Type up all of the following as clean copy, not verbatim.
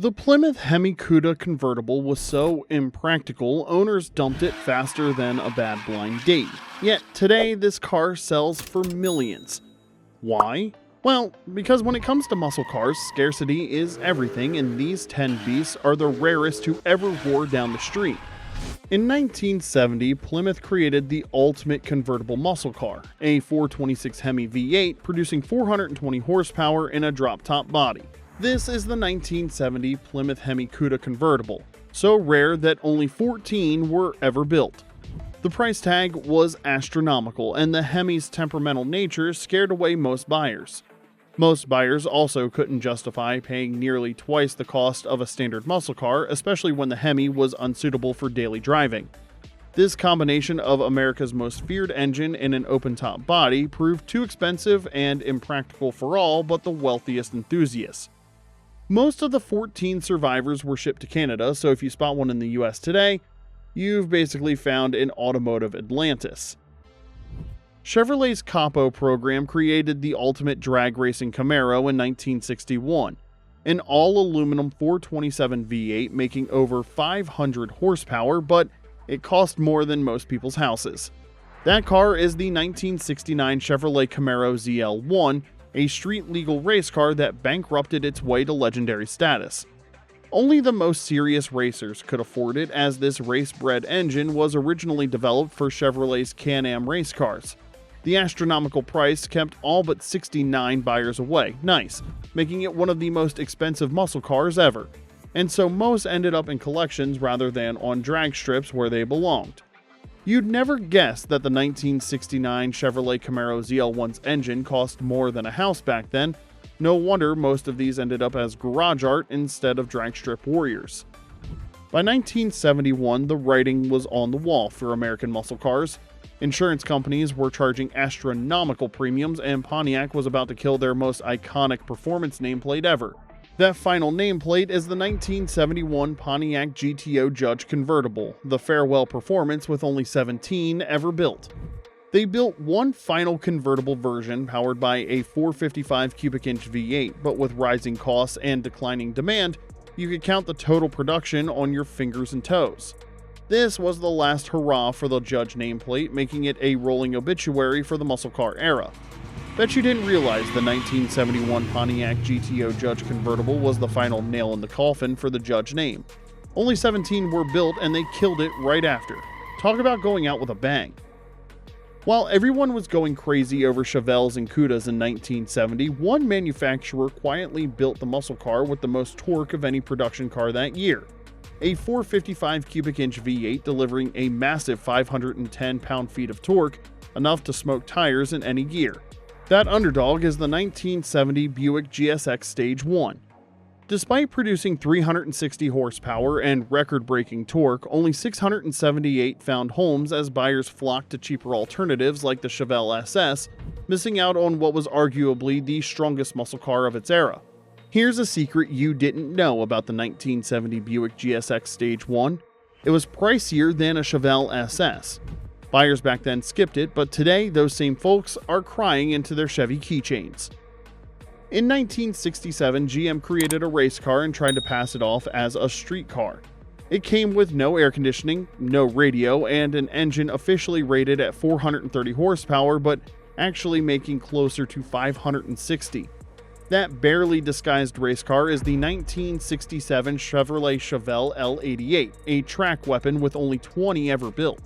The Plymouth Hemi Cuda Convertible was so impractical, owners dumped it faster than a bad blind date. Yet today, this car sells for millions. Why? Well, because when it comes to muscle cars, scarcity is everything, and these 10 beasts are the rarest to ever roar down the street. In 1970, Plymouth created the ultimate convertible muscle car, a 426 Hemi V8 producing 420 horsepower in a drop-top body. This is the 1970 Plymouth Hemi Cuda Convertible, so rare that only 14 were ever built. The price tag was astronomical, and the Hemi's temperamental nature scared away most buyers. Most buyers also couldn't justify paying nearly twice the cost of a standard muscle car, especially when the Hemi was unsuitable for daily driving. This combination of America's most feared engine and an open-top body proved too expensive and impractical for all but the wealthiest enthusiasts. Most of the 14 survivors were shipped to Canada, so if you spot one in the US today, you've basically found an automotive Atlantis. Chevrolet's Capo program created the ultimate drag racing Camaro in 1961, an all-aluminum 427 V8 making over 500 horsepower, but it cost more than most people's houses. That car is the 1969 Chevrolet Camaro ZL1, a street-legal race car that bankrupted its way to legendary status. Only the most serious racers could afford it, as this race-bred engine was originally developed for Chevrolet's Can-Am race cars. The astronomical price kept all but 69 buyers away, making it one of the most expensive muscle cars ever, and so most ended up in collections rather than on drag strips where they belonged. You'd never guess that the 1969 Chevrolet Camaro ZL1's engine cost more than a house back then. No wonder most of these ended up as garage art instead of dragstrip warriors. By 1971, the writing was on the wall for American muscle cars. Insurance companies were charging astronomical premiums, and Pontiac was about to kill their most iconic performance nameplate ever. That final nameplate is the 1971 Pontiac GTO Judge Convertible, the farewell performance with only 17 ever built. They built one final convertible version powered by a 455 cubic inch V8, but with rising costs and declining demand, you could count the total production on your fingers and toes. This was the last hurrah for the Judge nameplate, making it a rolling obituary for the muscle car era. Bet you didn't realize the 1971 Pontiac GTO Judge Convertible was the final nail in the coffin for the Judge name. Only 17 were built, and they killed it right after. Talk about going out with a bang. While everyone was going crazy over Chevelles and Cudas in 1970, one manufacturer quietly built the muscle car with the most torque of any production car that year. A 455 cubic inch V8 delivering a massive 510 pound-feet of torque, enough to smoke tires in any gear. That underdog is the 1970 Buick GSX Stage 1. Despite producing 360 horsepower and record-breaking torque, only 678 found homes as buyers flocked to cheaper alternatives like the Chevelle SS, missing out on what was arguably the strongest muscle car of its era. Here's a secret you didn't know about the 1970 Buick GSX Stage 1. It was pricier than a Chevelle SS. Buyers back then skipped it, but today those same folks are crying into their Chevy keychains. In 1967, GM created a race car and tried to pass it off as a street car. It came with no air conditioning, no radio, and an engine officially rated at 430 horsepower, but actually making closer to 560. That barely disguised race car is the 1967 Chevrolet Chevelle L88, a track weapon with only 20 ever built.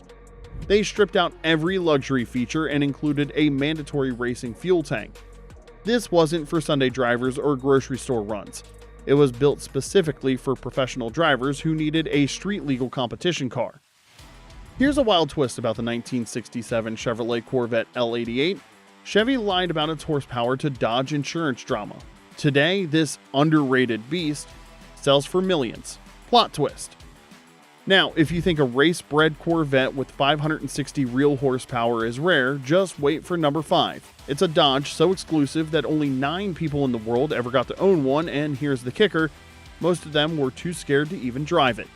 They stripped out every luxury feature and included a mandatory racing fuel tank. This wasn't for Sunday drivers or grocery store runs. It was built specifically for professional drivers who needed a street-legal competition car. Here's a wild twist about the 1967 Chevrolet Corvette L88. Chevy lied about its horsepower to dodge insurance drama. Today, this underrated beast sells for millions. Plot twist. Now, if you think a race-bred Corvette with 560 real horsepower is rare, just wait for number 5. It's a Dodge so exclusive that only 9 people in the world ever got to own one, and here's the kicker, most of them were too scared to even drive it.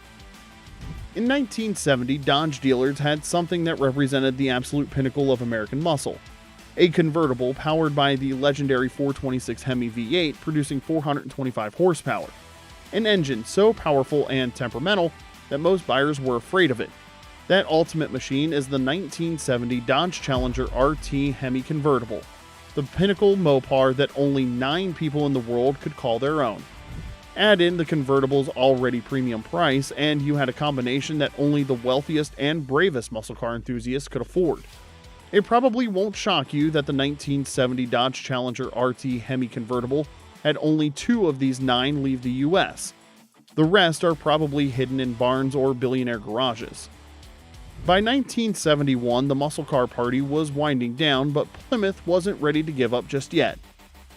In 1970, Dodge dealers had something that represented the absolute pinnacle of American muscle. A convertible powered by the legendary 426 Hemi V8 producing 425 horsepower. an engine so powerful and temperamental that most buyers were afraid of it. That ultimate machine is the 1970 Dodge Challenger RT Hemi Convertible, the pinnacle Mopar that only 9 people in the world could call their own. Add in the convertible's already premium price, and you had a combination that only the wealthiest and bravest muscle car enthusiasts could afford. It probably won't shock you that the 1970 Dodge Challenger RT Hemi Convertible had only 2 of these 9 leave the US. The rest are probably hidden in barns or billionaire garages. By 1971, the muscle car party was winding down, but Plymouth wasn't ready to give up just yet.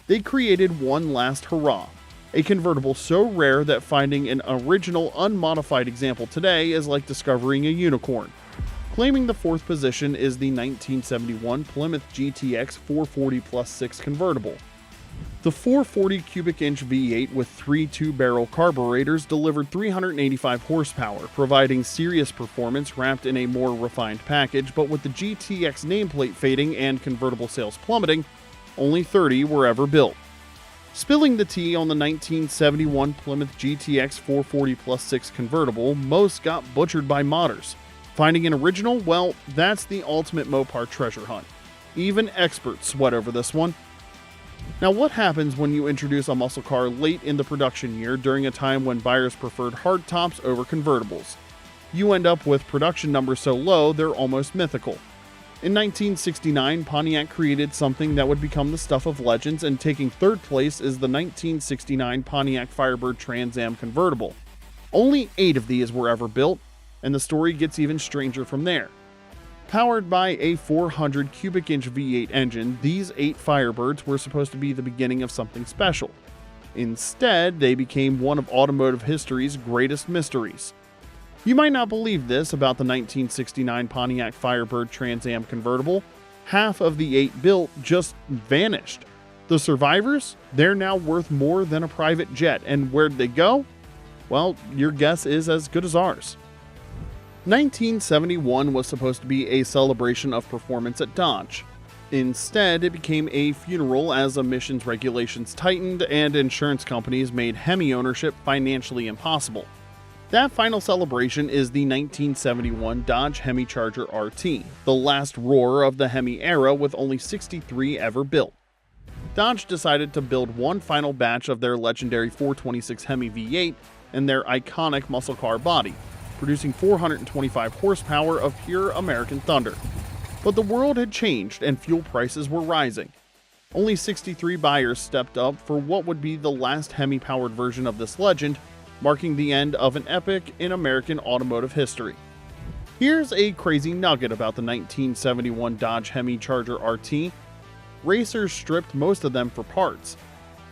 They created one last hurrah, a convertible so rare that finding an original unmodified example today is like discovering a unicorn. Claiming the 4th position is the 1971 Plymouth GTX 440 plus 6 convertible. The 440 cubic inch V8 with 3 2-barrel carburetors delivered 385 horsepower, providing serious performance wrapped in a more refined package, but with the GTX nameplate fading and convertible sales plummeting, only 30 were ever built. Spilling the tea on the 1971 Plymouth GTX 440 plus 6 convertible, most got butchered by modders. Finding an original? Well, that's the ultimate Mopar treasure hunt. Even experts sweat over this one. Now, what happens when you introduce a muscle car late in the production year during a time when buyers preferred hardtops over convertibles? You end up with production numbers so low they're almost mythical. In 1969, Pontiac created something that would become the stuff of legends, and taking 3rd place is the 1969 Pontiac Firebird Trans Am convertible. Only 8 of these were ever built, and the story gets even stranger from there. Powered by a 400 cubic inch V8 engine, these 8 Firebirds were supposed to be the beginning of something special. Instead, they became one of automotive history's greatest mysteries. You might not believe this about the 1969 Pontiac Firebird Trans Am convertible. Half of the 8 built just vanished. The survivors? They're now worth more than a private jet, and where'd they go? Well, your guess is as good as ours. 1971 was supposed to be a celebration of performance at Dodge. Instead, it became a funeral as emissions regulations tightened and insurance companies made Hemi ownership financially impossible. That final celebration is the 1971 Dodge Hemi Charger RT, the last roar of the Hemi era with only 63 ever built. Dodge decided to build one final batch of their legendary 426 Hemi V8 and their iconic muscle car body, producing 425 horsepower of pure American thunder. But the world had changed and fuel prices were rising. Only 63 buyers stepped up for what would be the last Hemi-powered version of this legend, marking the end of an epic in American automotive history. Here's a crazy nugget about the 1971 Dodge Hemi Charger RT. Racers stripped most of them for parts.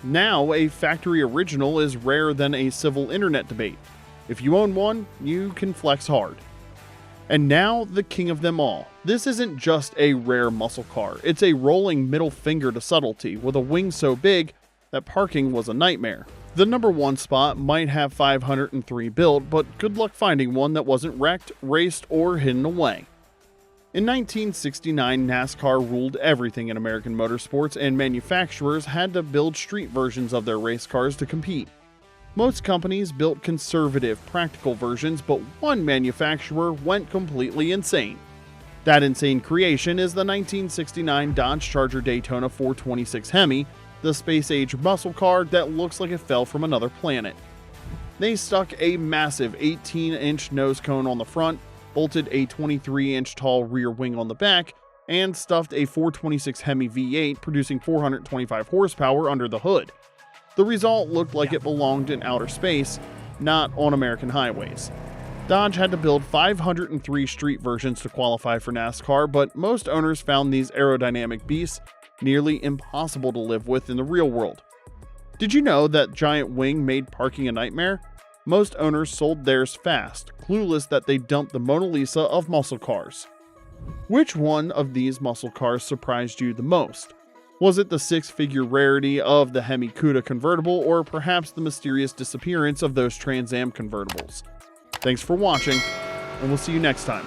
Now, a factory original is rarer than a civil internet debate. If you own one, you can flex hard. And now, the king of them all. This isn't just a rare muscle car, it's a rolling middle finger to subtlety, with a wing so big that parking was a nightmare. The number 1 spot might have 503 built, but good luck finding one that wasn't wrecked, raced, or hidden away. In 1969, NASCAR ruled everything in American motorsports, and manufacturers had to build street versions of their race cars to compete. Most companies built conservative, practical versions, but one manufacturer went completely insane. That insane creation is the 1969 Dodge Charger Daytona 426 Hemi, the space-age muscle car that looks like it fell from another planet. They stuck a massive 18-inch nose cone on the front, bolted a 23-inch tall rear wing on the back, and stuffed a 426 Hemi V8 producing 425 horsepower under the hood. The result looked like it belonged in outer space, not on American highways. Dodge had to build 503 street versions to qualify for NASCAR, but most owners found these aerodynamic beasts nearly impossible to live with in the real world. Did you know that giant wing made parking a nightmare? Most owners sold theirs fast, clueless that they dumped the Mona Lisa of muscle cars. Which one of these muscle cars surprised you the most? Was it the 6-figure rarity of the Hemi Cuda Convertible, or perhaps the mysterious disappearance of those Trans Am convertibles? Thanks for watching, and we'll see you next time.